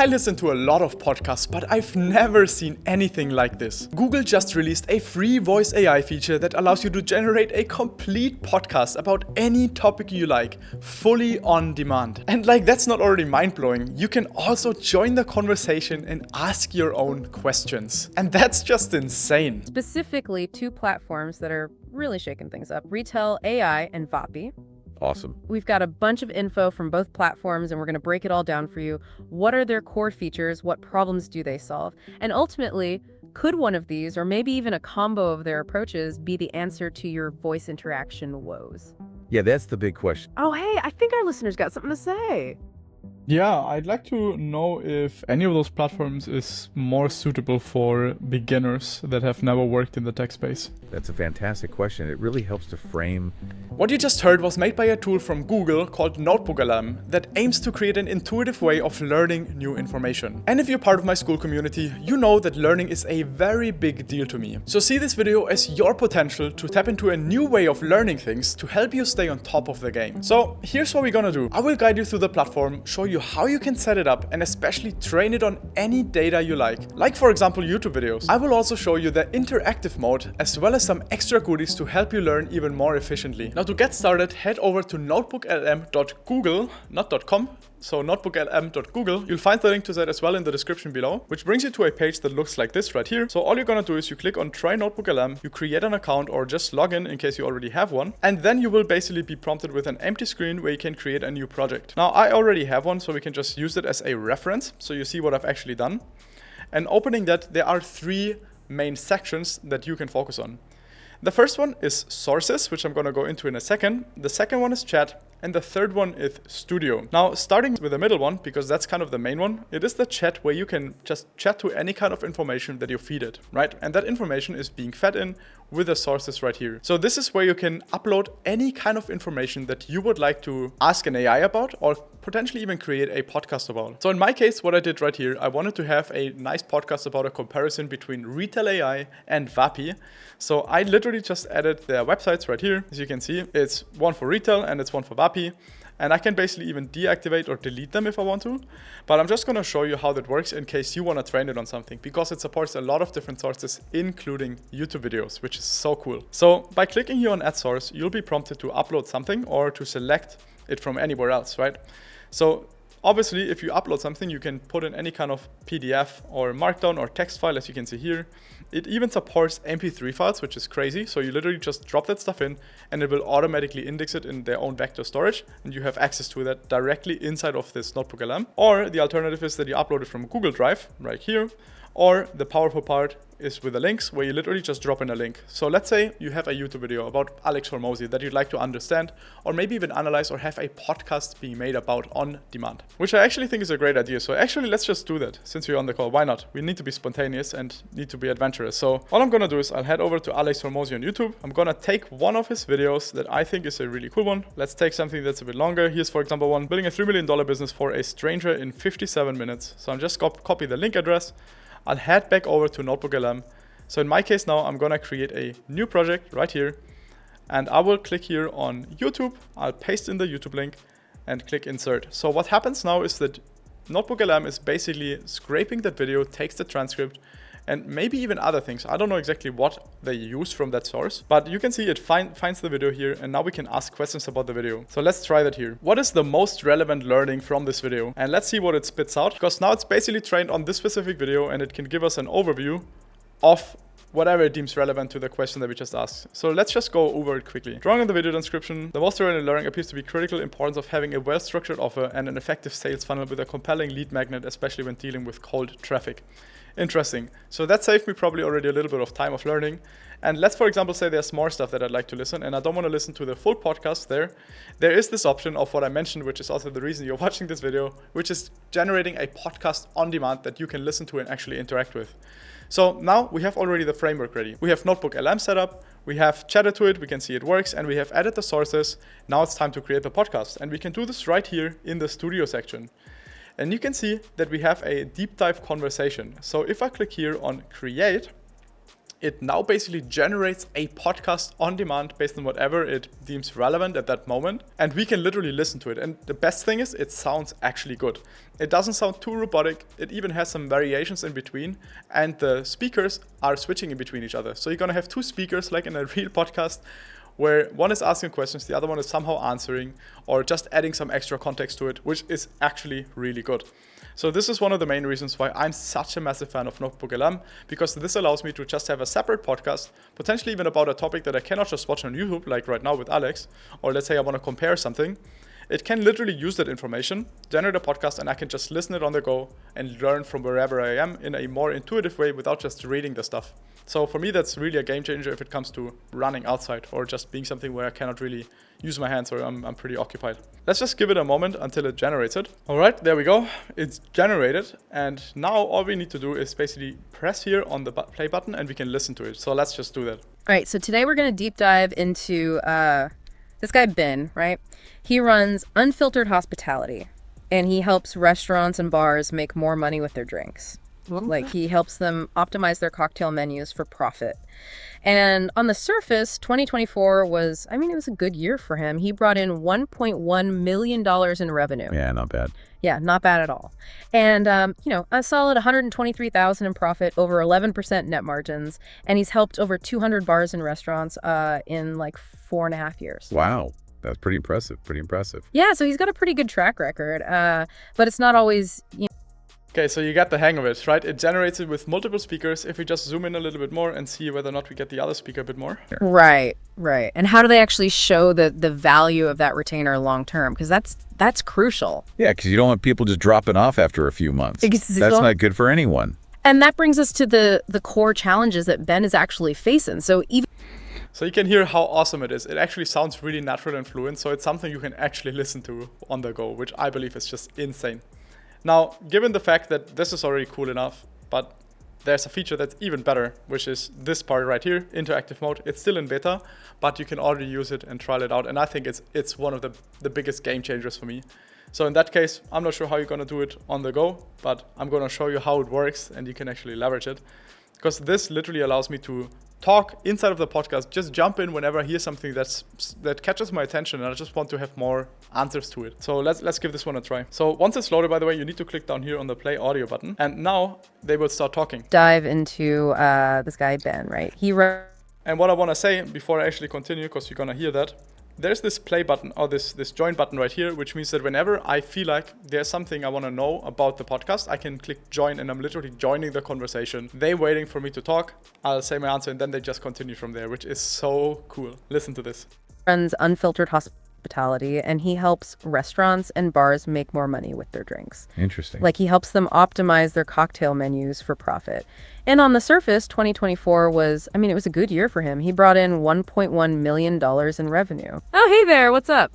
I listen to a lot of podcasts, but I've never seen anything like this. Google just released a free voice AI feature that allows you to generate a complete podcast about any topic you like, fully on demand. And like that's not already mind-blowing, you can also join the conversation and ask your own questions. And that's just insane. Specifically, two platforms that are really shaking things up: Retail AI and Voppy. Awesome. We've got a bunch of info from both platforms, and we're going to break it all down for you. What are their core features? What problems do they solve? And ultimately, could one of these, or maybe even a combo of their approaches, be the answer to your voice interaction woes? Yeah, that's the big question. Oh, hey, I think our listeners got something to say. Yeah, I'd like to know if any of those platforms is more suitable for beginners that have never worked in the tech space. That's a fantastic question. It really helps to frame. What you just heard was made by a tool from Google called NotebookLM that aims to create an intuitive way of learning new information. And if you're part of my school community, you know that learning is a very big deal to me. So see this video as your potential to tap into a new way of learning things to help you stay on top of the game. So here's what we're gonna do. I will guide you through the platform, show you how you can set it up, and especially train it on any data you like for example YouTube videos. I will also show you the interactive mode as well as some extra goodies to help you learn even more efficiently. Now to get started, head over to notebooklm.google, not .com, so notebooklm.google. You'll find the link to that as well in the description below, which brings you to a page that looks like this right here. So all you're gonna do is you click on Try NotebookLM, you create an account or just log in case you already have one, and then you will basically be prompted with an empty screen where you can create a new project. Now I already have one, so we can just use it as a reference, so you see what I've actually done. And opening that, there are three main sections that you can focus on. The first one is sources, which I'm going to go into in a second. The second one is chat. And the third one is studio. Now, starting with the middle one, because that's kind of the main one, it is the chat where you can just chat to any kind of information that you feed it, right? And that information is being fed in with the sources right here. So this is where you can upload any kind of information that you would like to ask an AI about or potentially even create a podcast about. So in my case, what I did right here, I wanted to have a nice podcast about a comparison between Retail AI and Vapi. So I literally just added their websites right here. As you can see, it's one for retail and it's one for Vapi. And I can basically even deactivate or delete them if I want to. But I'm just going to show you how that works in case you want to train it on something, because it supports a lot of different sources, including YouTube videos, which is so cool. So by clicking here on Add Source, you'll be prompted to upload something or to select it from anywhere else, right? So obviously, if you upload something, you can put in any kind of PDF or Markdown or text file, as you can see here. It even supports MP3 files, which is crazy. So you literally just drop that stuff in and it will automatically index it in their own vector storage. And you have access to that directly inside of this NotebookLM. Or the alternative is that you upload it from Google Drive right here. Or the powerful part is with the links, where you literally just drop in a link. So let's say you have a YouTube video about Alex Hormozy that you'd like to understand, or maybe even analyze, or have a podcast being made about on demand, which I actually think is a great idea. So actually, let's just do that since we're on the call. Why not? We need to be spontaneous and need to be adventurous. So all I'm gonna do is I'll head over to Alex Hormozy on YouTube. I'm gonna take one of his videos that I think is a really cool one. Let's take something that's a bit longer. Here's, for example, one building a $3 million business for a stranger in 57 minutes. So I'm just copy the link address. I'll head back over to NotebookLM. So in my case now, I'm gonna create a new project right here, and I will click here on YouTube. I'll paste in the YouTube link and click insert. So what happens now is that NotebookLM is basically scraping that video, takes the transcript, and maybe even other things. I don't know exactly what they use from that source, but you can see it finds the video here, and now we can ask questions about the video. So let's try that here. What is the most relevant learning from this video? And let's see what it spits out, because now it's basically trained on this specific video, and it can give us an overview of whatever it deems relevant to the question that we just asked. So let's just go over it quickly. Drawing on the video description, the most relevant learning appears to be critical importance of having a well-structured offer and an effective sales funnel with a compelling lead magnet, especially when dealing with cold traffic. Interesting. So that saved me probably already a little bit of time of learning. And let's, for example, say there's more stuff that I'd like to listen and I don't want to listen to the full podcast there. There is this option of what I mentioned, which is also the reason you're watching this video, which is generating a podcast on demand that you can listen to and actually interact with. So now we have already the framework ready. We have NotebookLM set up, we have chatted to it, we can see it works, and we have added the sources. Now it's time to create the podcast. And we can do this right here in the studio section. And you can see that we have a deep dive conversation. So if I click here on create, it now basically generates a podcast on demand based on whatever it deems relevant at that moment. And we can literally listen to it. And the best thing is it sounds actually good. It doesn't sound too robotic. It even has some variations in between. And the speakers are switching in between each other. So you're going to have two speakers like in a real podcast, where one is asking questions, the other one is somehow answering or just adding some extra context to it, which is actually really good. So this is one of the main reasons why I'm such a massive fan of NotebookLM, because this allows me to just have a separate podcast, potentially even about a topic that I cannot just watch on YouTube, like right now with Alex, or let's say I want to compare something. It can literally use that information, generate a podcast, and I can just listen it on the go and learn from wherever I am in a more intuitive way without just reading the stuff. So for me, that's really a game changer if it comes to running outside or just being something where I cannot really use my hands or I'm pretty occupied. Let's just give it a moment until it generates it. All right, there we go. It's generated. And now all we need to do is basically press here on the play button and we can listen to it. So let's just do that. All right, so today we're going to deep dive into this guy, Ben, right? He runs Unfiltered Hospitality, and he helps restaurants and bars make more money with their drinks. Like, he helps them optimize their cocktail menus for profit. And on the surface, 2024 was, it was a good year for him. He brought in $1.1 million in revenue. Yeah, not bad. Yeah, not bad at all. And, a solid $123,000 in profit, over 11% net margins. And he's helped over 200 bars and restaurants in like 4.5 years. Wow. That's pretty impressive. Pretty impressive. Yeah, so he's got a pretty good track record. But it's not always, Okay, so you got the hang of it, right? It generates it with multiple speakers. If we just zoom in a little bit more and see whether or not we get the other speaker a bit more. Right. And how do they actually show the value of that retainer long term? Because that's crucial. Yeah, because you don't want people just dropping off after a few months. That's not good for anyone. And that brings us to the core challenges that Ben is actually facing. So you can hear how awesome it is. It actually sounds really natural and fluent, so it's something you can actually listen to on the go, which I believe is just insane. Now, given the fact that this is already cool enough, but there's a feature that's even better, which is this part right here, interactive mode. It's still in beta, but you can already use it and trial it out. And I think it's one of the biggest game changers for me. So in that case, I'm not sure how you're going to do it on the go, but I'm going to show you how it works and you can actually leverage it. Because this literally allows me to talk inside of the podcast, just jump in whenever I hear something that catches my attention and I just want to have more answers to it. So let's give this one a try. So once it's loaded, by the way, you need to click down here on the play audio button, and now they will start talking. Dive into this guy, Ben, right? And what I want to say before I actually continue, because you're going to hear that, there's this play button or this join button right here, which means that whenever I feel like there's something I want to know about the podcast, I can click join and I'm literally joining the conversation. They're waiting for me to talk. I'll say my answer and then they just continue from there, which is so cool. Listen to this. Runs Unfiltered Hospitality, and he helps restaurants and bars make more money with their drinks. Interesting. Like, he helps them optimize their cocktail menus for profit. And on the surface, 2024 was, it was a good year for him. He brought in $1.1 million in revenue. Oh, hey there, what's up?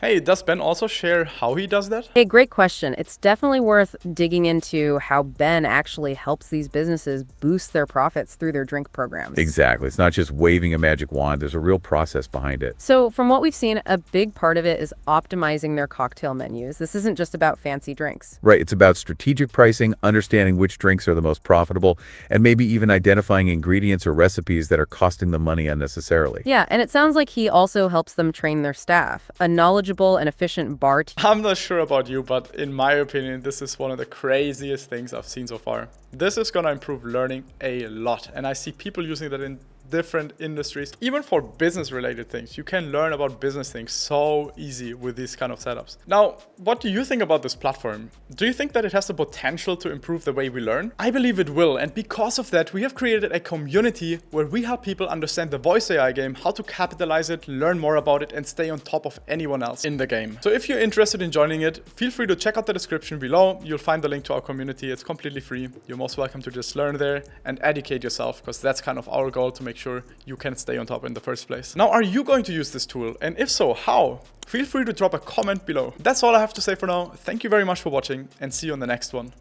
Hey, does Ben also share how he does that? Hey, great question. It's definitely worth digging into how Ben actually helps these businesses boost their profits through their drink programs. Exactly. It's not just waving a magic wand. There's a real process behind it. So from what we've seen, a big part of it is optimizing their cocktail menus. This isn't just about fancy drinks. Right. It's about strategic pricing, understanding which drinks are the most profitable, and maybe even identifying ingredients or recipes that are costing them money unnecessarily. Yeah, and it sounds like he also helps them train their staff. A knowledgeable and efficient bar team. I'm not sure about you, but in my opinion, this is one of the craziest things I've seen so far. This is going to improve learning a lot, and I see people using that in different industries. Even for business related things, you can learn about business things so easy with these kind of setups. Now, what do you think about this platform? Do you think that it has the potential to improve the way we learn? I believe it will, and because of that, we have created a community where we help people understand the voice AI game, how to capitalize it, learn more about it, and stay on top of anyone else in the game. So if you're interested in joining it, feel free to check out the description below. You'll find the link to our community. It's completely free. You're most welcome to just learn there and educate yourself, because that's kind of our goal, to make sure you can stay on top in the first place. Now, are you going to use this tool? And if so, how? Feel free to drop a comment below. That's all I have to say for now. Thank you very much for watching and see you on the next one.